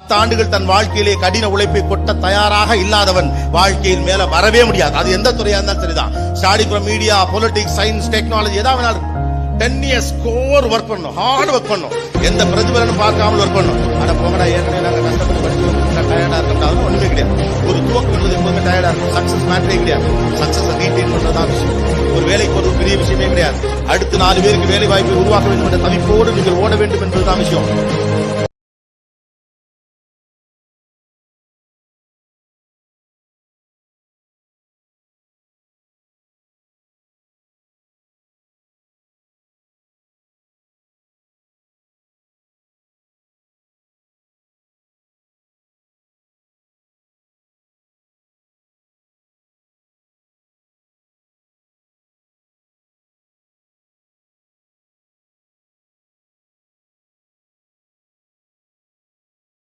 ஆண்டுகள் தன் வாழ்க்கையிலே கடின உழைப்பை கொட்ட தயாராக இல்லாதவன் வாழ்க்கையில் மேல வரவே முடியாது. அது எந்த துறையா இருந்தாலும் சரிதான். Starting from media, politics, science, technology, ஏதாவது 10 years கோர் ஒர்க் பண்ணும், ஹார்ட் ஒர்க் பண்ணும், எந்த பிரதிபலனும் பார்க்காமல் ஒர்க் பண்ணும். ஆனா போகடா ஏற்கனவே நாங்க கஷ்டப்பட்டு படிச்சு டயர்டா இருக்கா ஒண்ணுமே கிடையாது. ஒரு துவக்கம் என்பது எப்போதுமே டயர்டா இருக்கும். சக்சஸ் மேட்டரே கிடையாது. சக்சஸ் ரீட்டைன் பண்றதான் விஷயம். ஒரு வேலைக்கு ஒரு பெரிய விஷயமே கிடையாது. அடுத்து 4 பேருக்கு வேலை வாய்ப்பை உருவாக்க வேண்டும் என்ற தவிப்போடு நீங்கள் ஓட வேண்டும் என்பதுதான் விஷயம்.